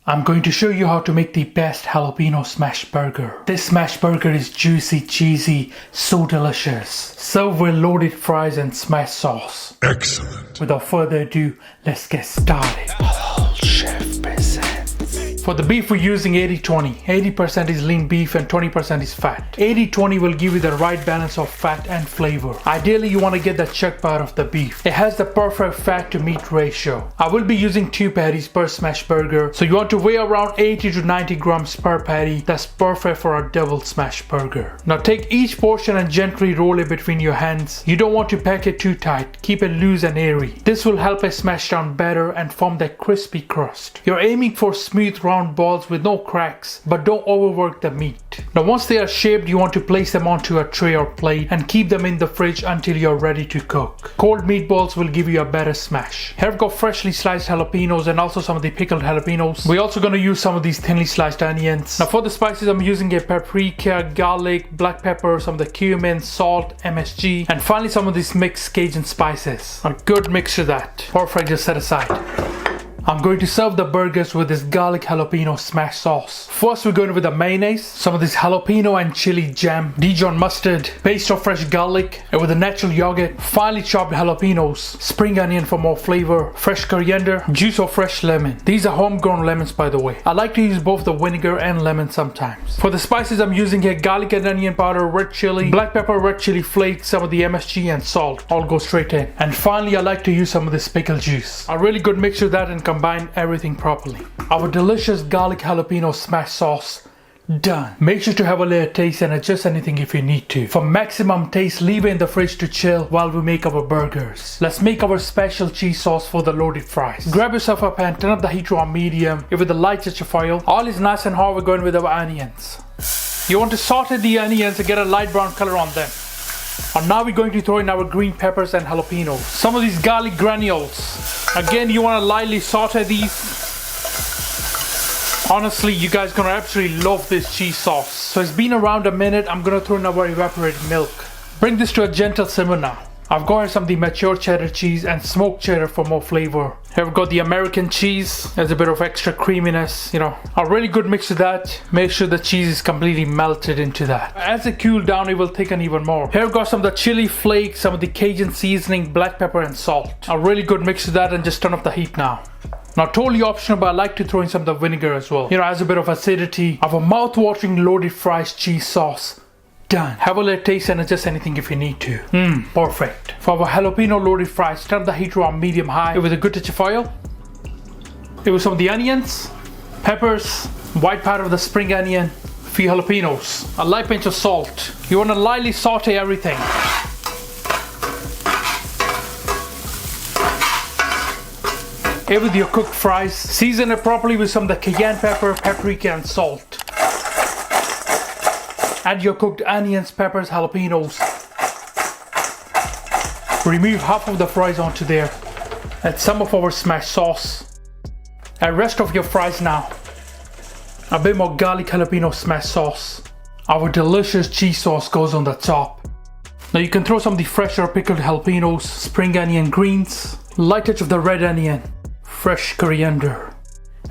I'm going to show you how to make the best jalapeno smash burger. This smash burger is juicy, cheesy, so delicious. Served with loaded fries and smash sauce. Excellent. Without further ado, let's get started. Halal Chef presents. For the beef we're using 80-20. 80% is lean beef and 20% is fat. 80-20 will give you the right balance of fat and flavor. Ideally you want to get the chuck part of the beef. It has the perfect fat to meat ratio. I will be using 2 patties per smash burger, so you want to weigh around 80 to 90 grams per patty. That's perfect for a double smash burger. Now take each portion and gently roll it between your hands. You don't want to pack it too tight. Keep it loose and airy. This will help it smash down better and form that crispy crust. You're aiming for smooth round balls with no cracks, but don't overwork the meat. Now once they are shaped, you want to place them onto a tray or plate and keep them in the fridge until you're ready to cook. Cold meatballs will give you a better smash. Here I've got freshly sliced jalapenos and also some of the pickled jalapenos. We're also going to use some of these thinly sliced onions. Now for the spices, I'm using a paprika, garlic, black pepper, some of the cumin, salt, MSG, and finally some of these mixed Cajun spices. A good mixture that. Perfect, just set aside. I'm going to serve the burgers with this garlic jalapeno smash sauce. First we're going with the mayonnaise, some of this jalapeno and chili jam, Dijon mustard, paste of fresh garlic, and with the natural yogurt, finely chopped jalapenos, spring onion for more flavor, fresh coriander, juice of fresh lemon. These are homegrown lemons by the way. I like to use both the vinegar and lemon sometimes. For the spices I'm using a garlic and onion powder, red chili, black pepper, red chili flakes, some of the MSG and salt. All go straight in. And finally I like to use some of this pickle juice. A really good mixture of that and combine everything properly. Our delicious garlic jalapeno smash sauce done. Make sure to have a little taste and adjust anything if you need to. For maximum taste, leave it in the fridge to chill while we make our burgers. Let's make our special cheese sauce for the loaded fries. Grab yourself a pan, turn up the heat to a medium, give it a light touch of oil. All is nice and hot, we're going with our onions. You want to saute the onions and get a light brown color on them. And now we're going to throw in our green peppers and jalapenos. Some of these garlic granules. Again, you want to lightly saute these. Honestly, you guys are gonna absolutely love this cheese sauce. So it's been around a minute. I'm gonna throw in our evaporated milk. Bring this to a gentle simmer now. I've got here some of the mature cheddar cheese and smoked cheddar for more flavor. Here we've got the American cheese. There's a bit of extra creaminess, you know. A really good mix of that. Make sure the cheese is completely melted into that. As it cools down, it will thicken even more. Here we've got some of the chili flakes, some of the Cajun seasoning, black pepper and salt. A really good mix of that, and just turn off the heat now. Now totally optional, but I like to throw in some of the vinegar as well. You know, as a bit of acidity. Of a mouth-watering loaded fries cheese sauce. Done. Have a little taste and adjust anything if you need to. Perfect. For our jalapeno loaded fries, turn the heat to on medium high with a good touch of oil. It was some of the onions, peppers, white powder of the spring onion, few jalapenos, a light pinch of salt. You want to lightly saute everything. Here with your cooked fries, season it properly with some of the cayenne pepper, paprika and salt. Add your cooked onions, peppers, jalapenos. Remove half of the fries onto there. Add some of our smash sauce. Add rest of your fries now. A bit more garlic jalapeno smash sauce. Our delicious cheese sauce goes on the top. Now you can throw some of the fresher pickled jalapenos, spring onion greens, light touch of the red onion, fresh coriander.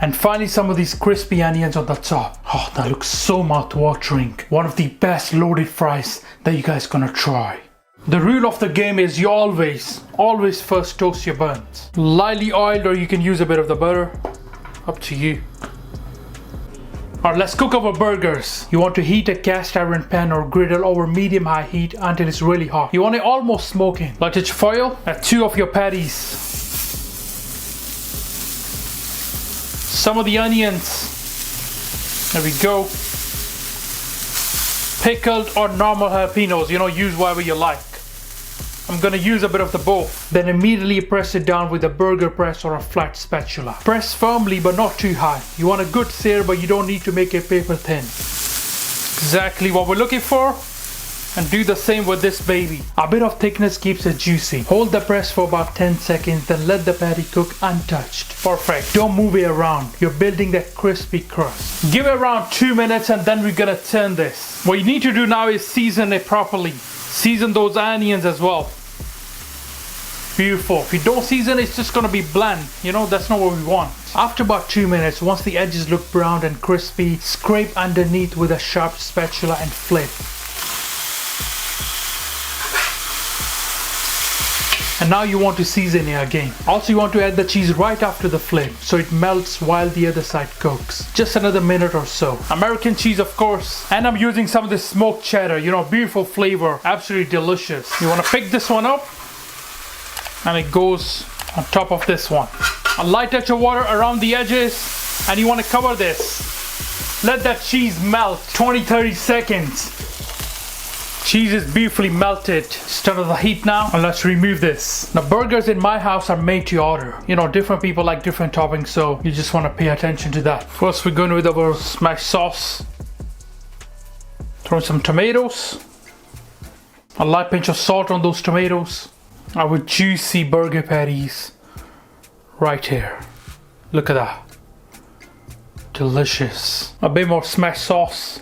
And finally some of these crispy onions on the top. Oh, that looks so mouth-watering. One of the best loaded fries that you guys gonna try. The rule of the game is you always first toast your buns. Lightly oiled, or you can use a bit of the butter. Up to you. Alright, let's cook our burgers. You want to heat a cast iron pan or griddle over medium-high heat until it's really hot. You want it almost smoking. Light touch of oil. Add 2 of your patties. Some of the onions. There we go. Pickled or normal jalapenos, you know, use whatever you like. I'm gonna use a bit of the both. Then immediately press it down with a burger press or a flat spatula. Press firmly but not too high. You want a good sear, but you don't need to make it paper thin. Exactly what we're looking for. And do the same with this baby. A bit of thickness keeps it juicy. Hold the press for about 10 seconds, then let the patty cook untouched. Perfect. Don't move it around. You're building that crispy crust. Give it around 2 minutes and then we're gonna turn this. What you need to do now is season it properly. Season those onions as well. Beautiful. If you don't season it, it's just gonna be bland. You know, that's not what we want. After about 2 minutes, once the edges look brown and crispy, scrape underneath with a sharp spatula and flip. And now you want to season it again. Also, you want to add the cheese right after the flip so it melts while the other side cooks. Just another minute or so. American cheese, of course. And I'm using some of this smoked cheddar, you know, beautiful flavor, absolutely delicious. You want to pick this one up and it goes on top of this one. A light touch of water around the edges and you want to cover this. Let that cheese melt 20-30 seconds. Cheese is beautifully melted. Just turn on the heat now and let's remove this. Now, burgers in my house are made to order. You know, different people like different toppings, so you just want to pay attention to that. First, we're going with our smash sauce. Throw some tomatoes. A light pinch of salt on those tomatoes. Our juicy burger patties right here. Look at that. Delicious. A bit more smash sauce.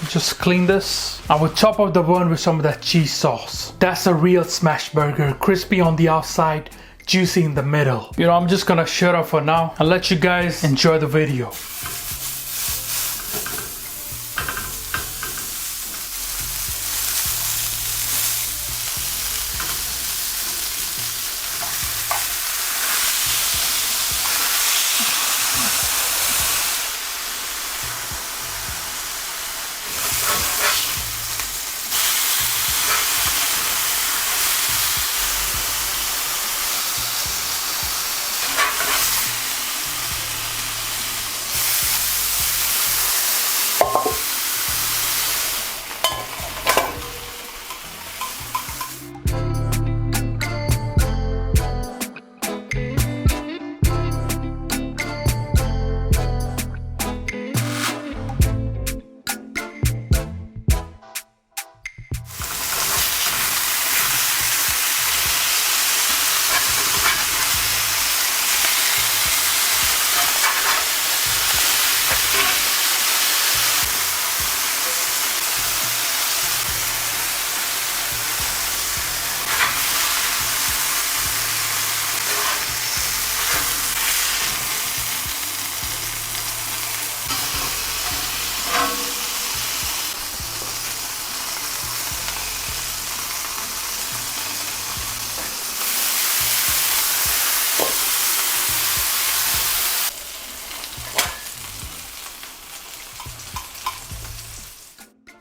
Just clean this. I will top up the bun with some of that cheese sauce. That's a real smash burger. Crispy on the outside, juicy in the middle. You know, I'm just gonna shut up for now and let you guys enjoy the video.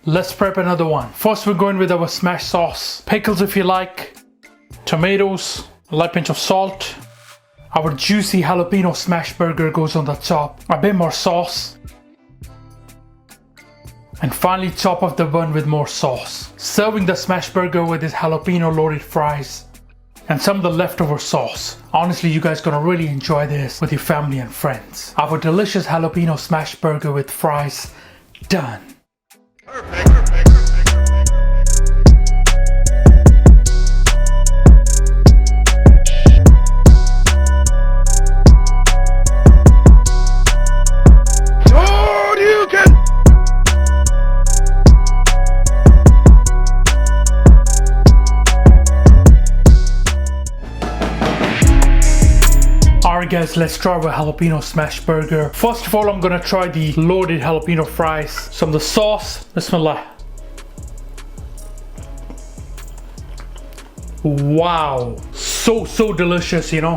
Let's prep another one. First, we're going with our smash sauce. Pickles if you like. Tomatoes. A light pinch of salt. Our juicy jalapeno smash burger goes on the top. A bit more sauce. And finally, top of the bun with more sauce. Serving the smash burger with this jalapeno loaded fries. And some of the leftover sauce. Honestly, you guys gonna really enjoy this with your family and friends. Our delicious jalapeno smash burger with fries done. Perfect. Alright guys, let's try our jalapeno smash burger. First of all, I'm gonna try the loaded jalapeno fries. Some of the sauce. Bismillah. Wow, so delicious, you know.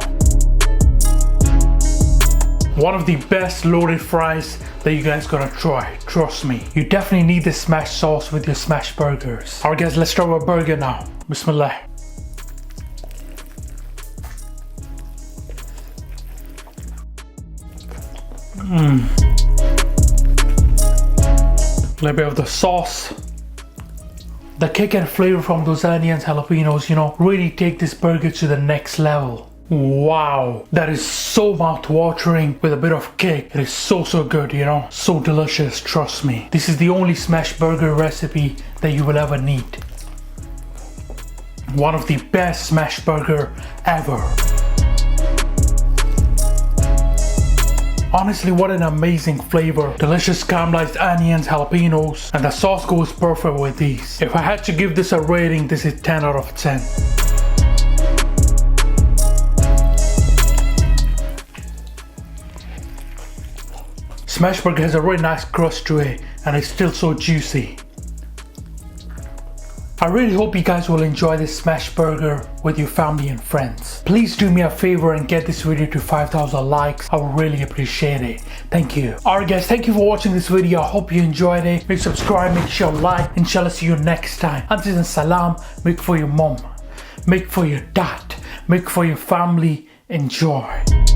One of the best loaded fries that you guys gonna try, trust me. You definitely need this smash sauce with your smash burgers. Alright guys, let's try our burger now. Bismillah. A little bit of the sauce. The kick and flavor from those onions, jalapenos, you know, really take this burger to the next level. Wow, that is so mouth-watering with a bit of kick. It is so good, you know, so delicious, trust me. This is the only smash burger recipe that you will ever need. One of the best smash burger ever. Honestly, what an amazing flavor. Delicious caramelized onions, jalapenos, and the sauce goes perfect with these. If I had to give this a rating, this is 10 out of 10. Smash burger has a really nice crust to it and it's still so juicy. I really hope you guys will enjoy this smash burger with your family and friends. Please do me a favor and get this video to 5,000 likes. I would really appreciate it. Thank you. Alright guys, thank you for watching this video. I hope you enjoyed it. Make sure subscribe, make sure like. Inshallah, see you next time. Until then, salam. Make for your mom. Make for your dad. Make for your family. Enjoy.